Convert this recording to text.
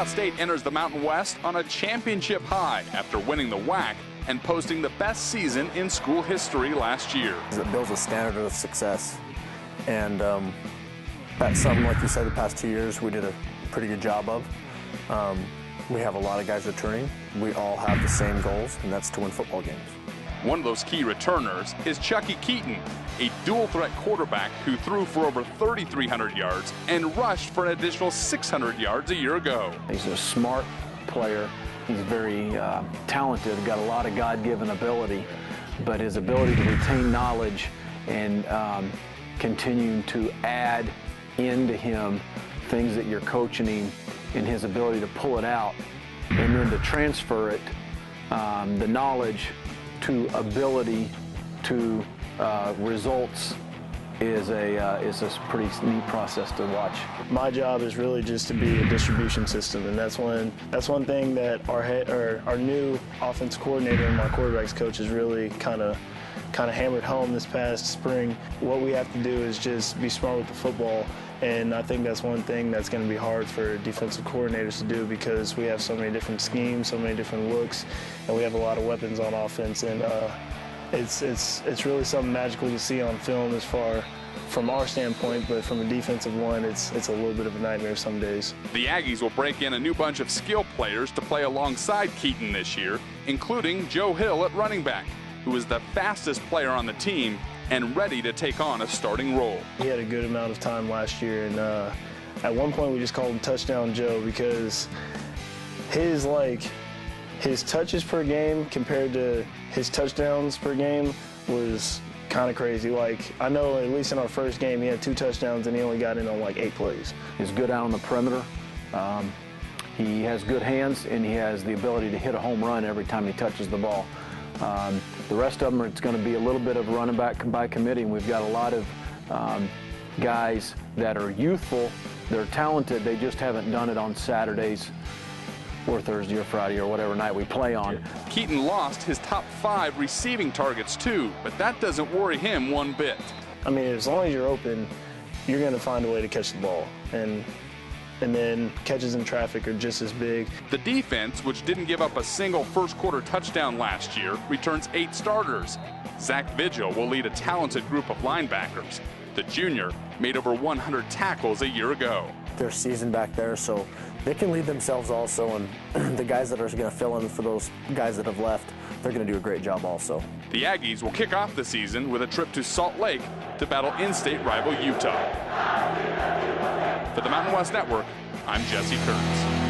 Wichita State enters the Mountain West on a championship high after winning the WAC and posting the best season in school history last year. It builds a standard of success, and that's something, like you said, the past 2 years we did a pretty good job of. We have a lot of guys returning. We all have the same goals, and that's to win football games. One of those key returners is Chucky Keaton, a dual-threat quarterback who threw for over 3,300 yards and rushed for an additional 600 yards a year ago. He's a smart player. He's very talented, got a lot of God-given ability, but his ability to retain knowledge and continuing to add into him things that you're coaching him, and his ability to pull it out and then to transfer it, the knowledge to ability to results is a pretty neat process to watch. My job is really just to be a distribution system, and that's one thing that our new offense coordinator and my quarterbacks coach has really kind of hammered home this past spring. What we have to do is just be smart with the football, and I think that's one thing that's going to be hard for defensive coordinators to do because we have so many different schemes, so many different looks, and we have a lot of weapons on offense. And it's really something magical to see on film as far from our standpoint, but from a defensive one, it's a little bit of a nightmare some days. The Aggies will break in a new bunch of skill players to play alongside Keaton this year, including Joe Hill at running back, who is the fastest player on the team and ready to take on a starting role. He had a good amount of time last year, and at one point we just called him Touchdown Joe because his touches per game compared to his touchdowns per game was kind of crazy. Like, I know at least in our first game he had 2 touchdowns and he only got in on like 8 plays. He's good out on the perimeter. He has good hands, and he has the ability to hit a home run every time he touches the ball. The rest of them, it's going to be a little bit of running back by committee, and we've got a lot of guys that are youthful, they're talented, they just haven't done it on Saturdays or Thursday or Friday or whatever night we play on. Keaton lost his top 5 receiving targets too, but that doesn't worry him one bit. I mean, as long as you're open, you're going to find a way to catch the ball. And then catches in traffic are just as big. The defense, which didn't give up a single first-quarter touchdown last year, returns 8 starters. Zach Vigil will lead a talented group of linebackers. The junior made over 100 tackles a year ago. They're seasoned back there, so they can lead themselves also, and the guys that are going to fill in for those guys that have left, they're going to do a great job also. The Aggies will kick off the season with a trip to Salt Lake to battle in-state rival Utah. For the Mountain West Network, I'm Jesse Kurtz.